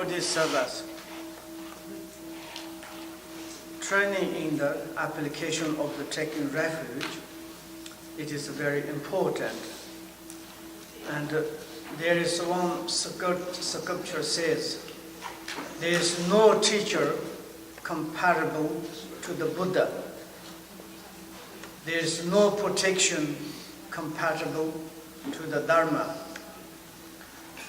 Bodhisattvas, training in the application of the taking refuge, it is very important. And there is one sculpture says, there is no teacher comparable to the Buddha. There is no protection compatible to the Dharma.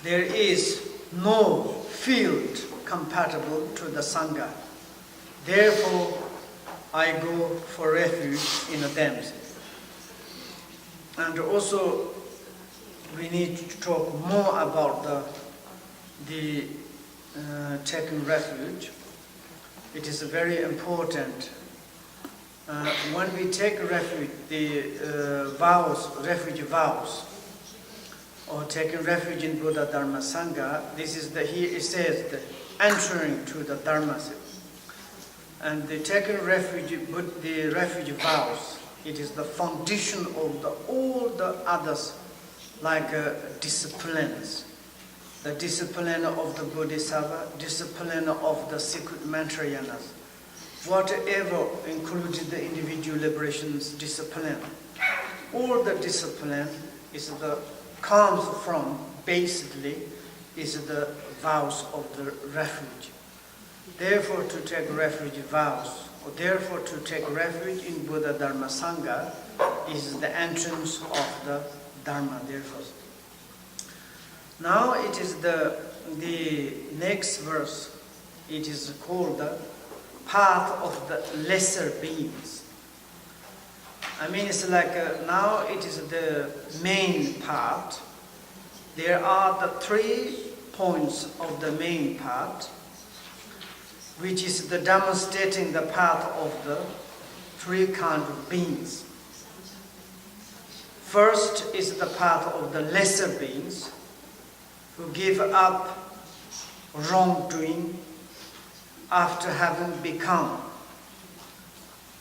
There is no field compatible to the Sangha. Therefore, I go for refuge in them. And also, we need to talk more about the taking refuge. It is very important. When we take refuge, the refuge vows, or taking refuge in Buddha, Dharma, Sangha, this is here it says the entering to the Dharma. And the taking refuge, the refuge vows, it is the foundation of all the others, like disciplines. The discipline of the Bodhisattva, discipline of the secret mantrayanas, whatever included the individual liberations discipline. All the discipline comes from, basically, is the vows of the refuge. Therefore, to take refuge vows, or therefore to take refuge in Buddha, Dharma, Sangha, is the entrance of the Dharma, therefore. Now it is the next verse, it is called the path of the lesser beings. I mean, it's like now it is the main part. There are the 3 points of the main part, which is the demonstrating the path of the 3 kinds of beings. First is the path of the lesser beings, who give up wrongdoing after having become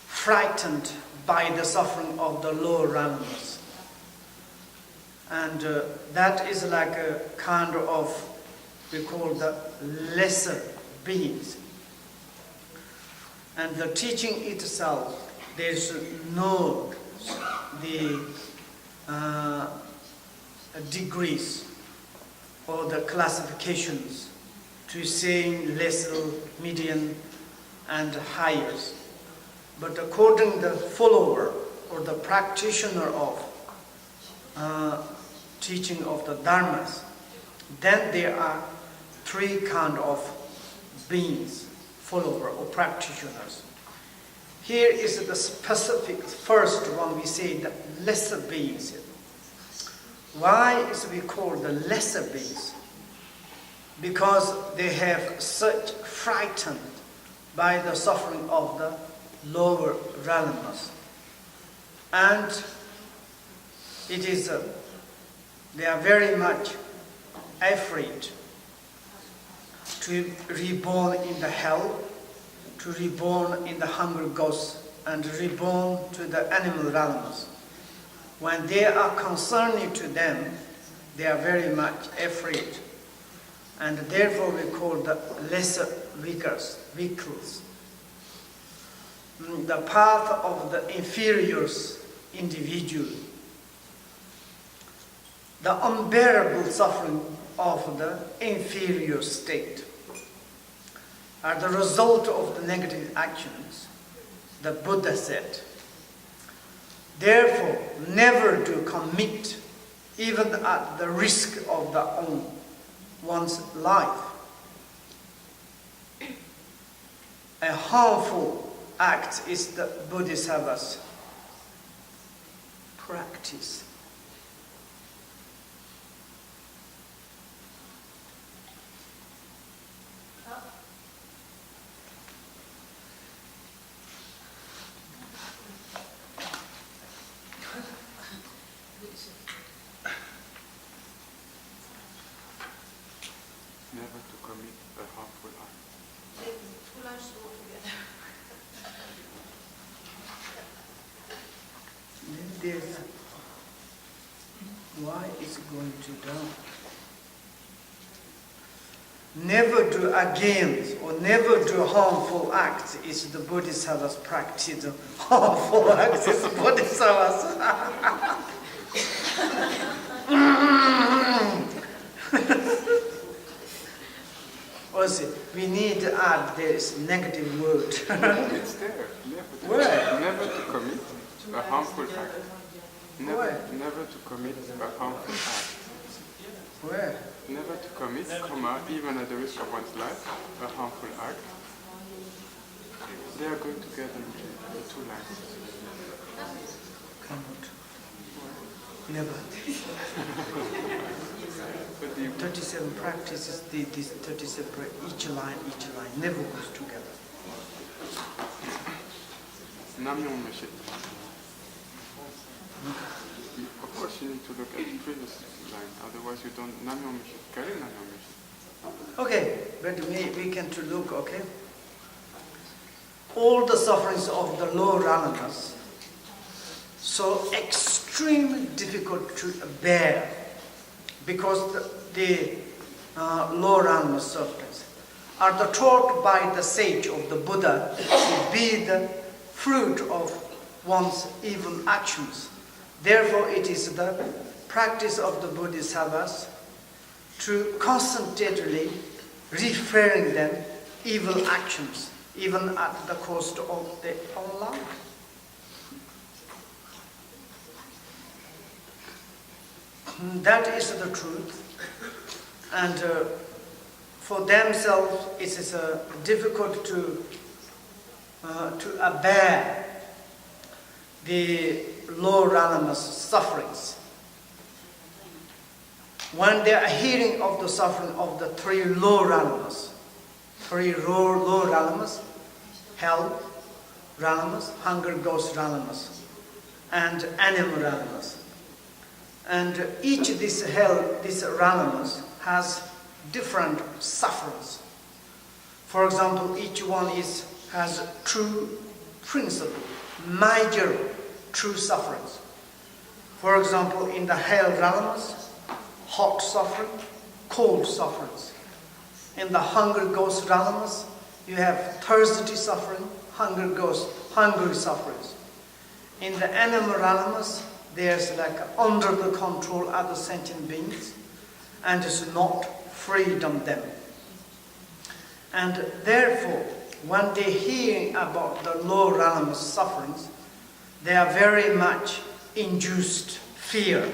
frightened by the suffering of the lower realms. And that is like a kind of, we call the lesser beings. And the teaching itself, there's no degrees or the classifications to saying lesser, medium, and higher. But according to the follower or the practitioner of teaching of the dharmas, then there are 3 kinds of beings, follower or practitioners. Here is the specific first one, we say the lesser beings. Why is we call the lesser beings? Because they have such frightened by the suffering of the lower realms. And it is, they are very much afraid to reborn in the hell, to reborn in the hungry ghosts, and reborn to the animal realms. When they are concerning to them, they are very much afraid. And therefore we call the lesser vehicles. The path of the inferior individual, the unbearable suffering of the inferior state are the result of the negative actions, the Buddha said. Therefore, never to commit, even at the risk of one's life, a harmful act is the Bodhisattva's practice. Never to commit a harmful act. Why is it going to down? never do against or never do harmful acts is the Bodhisattva's practice. Harmful acts is Bodhisattva's. Also, we need to add this negative word. It's there. Where? Never to commit a harmful act. Where? Never to commit a harmful act. Where? Never to commit, even at the risk of one's life, a harmful act. They are going together, the two lines. Cannot. Never. But the 37 practices, these 37, each line never goes together. Namyon Meshit. Of course you need to look at the previous line, otherwise you don't Namyon Meshit. Kari Namyon Meshit. Okay, but we can to look, okay? All the sufferings of the lower Ranamas, so extremely difficult to bear, because the lower Ranamas sufferings are taught by the sage of the Buddha to be the fruit of one's evil actions. Therefore, it is the practice of the Bodhisattvas to constantly referring them evil actions, even at the cost of their own life. That is the truth, and for themselves it is difficult to bear the low Ranamas sufferings. When they are hearing of the suffering of the three low Ranamas, hell Ranamas, hunger ghost Ranamas, and animal Ranamas. And each of these Ranamas has different sufferings. For example, each one has true principle, major true sufferings. For example, in the hell Ranamas, hot suffering, cold sufferings. In the hunger ghost Ranamas, you have thirsty suffering, hunger ghost, hungry sufferings. In the animal Ranamas, there's like under the control other sentient beings, and it's not freedom them. And therefore, when they hear about the low Ranamas sufferings, they are very much induced fear,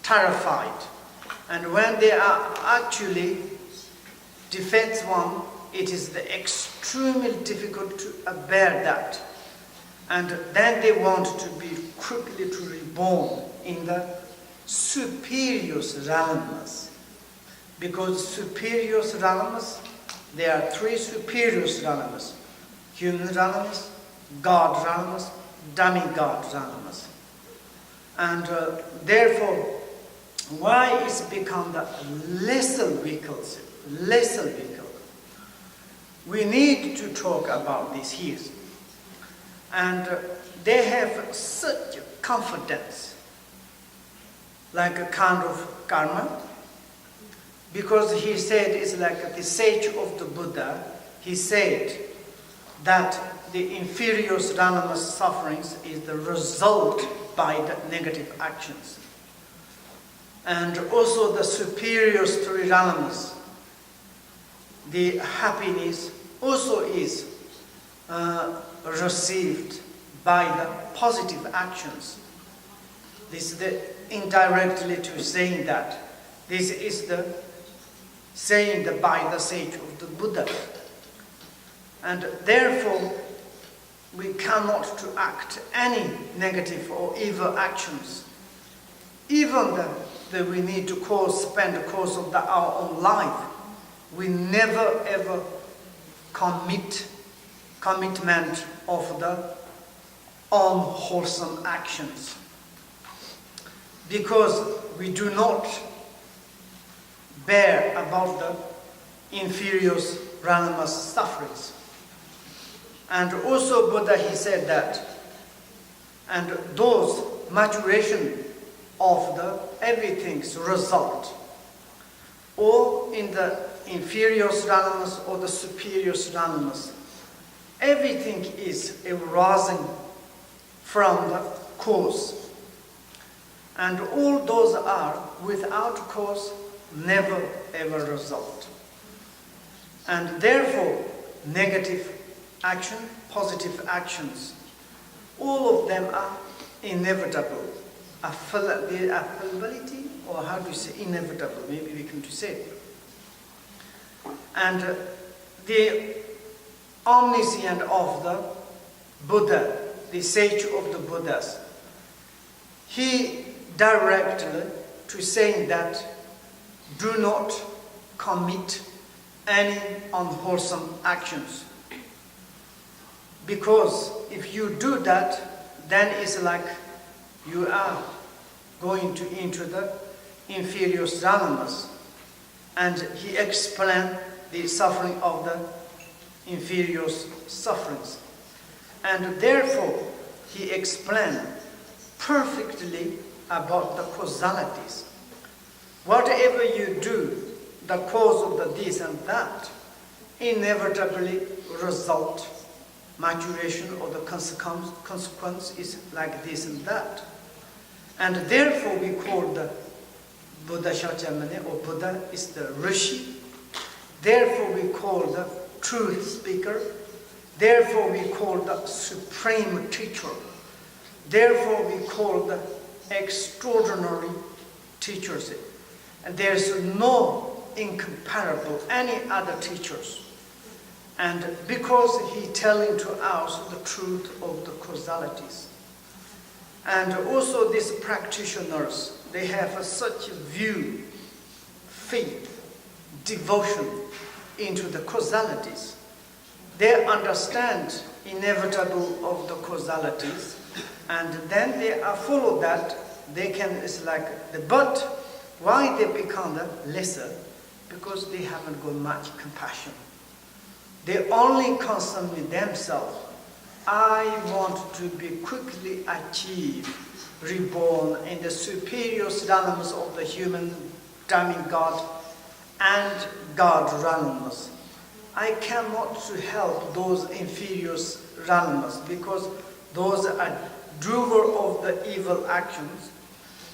terrified. And when they are actually defeats one, it is extremely difficult to bear that. And then they want to be quickly to reborn in the superior Ranamas. Because superior Ranamas, there are three superior Ranamas: human Ranamas, God Ranamas, demigod Ranamas. And therefore, why it's become the lesser vehicles? We need to talk about this here. And they have such confidence, like a kind of karma, because he said it's like the sage of the Buddha. He said that the inferior Ranamas sufferings is the result by the negative actions. And also the superior three Ranamas, the happiness also is received by the positive actions. This is the indirectly to saying that. This is the saying that by the sage of the Buddha. And therefore, we cannot to act any negative or evil actions. Even that we need to spend the course of our own life, we never ever commitment of the unwholesome actions, because we do not bear about the inferior Ranamas sufferings. And also Buddha, he said that, and those maturation of the everything's result, or in the inferior animals or the superior animals. Everything is arising from the cause. And all those are without cause, never ever result. And therefore, negative action, positive actions, all of them are inevitable. The affability, or how do you say inevitable, maybe we can say it. And the omniscient of the Buddha, the sage of the Buddhas, he directly to saying that do not commit any unwholesome actions. Because if you do that, then it's like you are going into the inferior animals. And he explained the suffering of the inferior sufferings. And therefore, he explained perfectly about the causalities. Whatever you do, the cause of the this and that, inevitably result, maturation or the consequence is like this and that. And therefore we call the Buddha Shakyamuni, or Buddha is the Rishi. Therefore we call the truth speaker. Therefore we call the supreme teacher. Therefore we call the extraordinary teachers. And there's no incomparable any other teachers. And because he telling to us the truth of the causalities. And also these practitioners, they have such a view, faith, devotion into the causalities. They understand inevitable of the causalities, and then they are follow that. They can, it's like but why they become the lesser? Because they haven't got much compassion. They only concern with themselves. I want to be quickly achieve, reborn in the superior realms of the human demigod and God realms. I cannot to help those inferior realms because those are doer of the evil actions,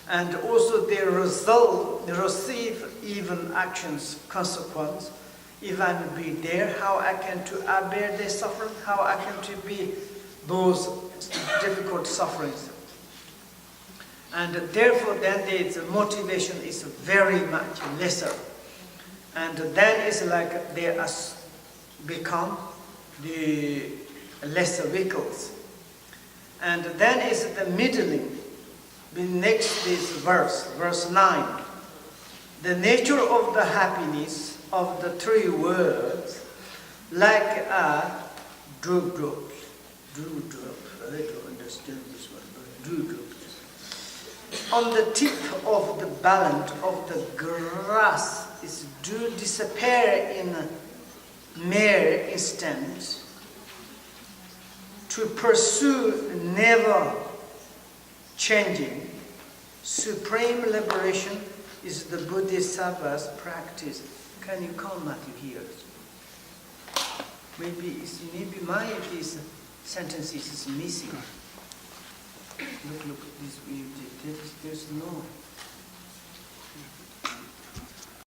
and also they receive evil actions consequence. If I will be there, how I can to bear their suffering, how I can to be those difficult sufferings. And therefore then the motivation is very much lesser. And then it's like they are become the lesser vehicles. And then is the middling. The next is verse 9. The nature of the happiness of the three words, like a dewdrop. I don't understand this one, but dewdrop. On the tip of the balance of the grass is do disappear in a mere instant. To pursue never changing, supreme liberation is the Bodhisattva's practice. Can you come, Matthew, here? Maybe my this sentences is missing. Look, there's no.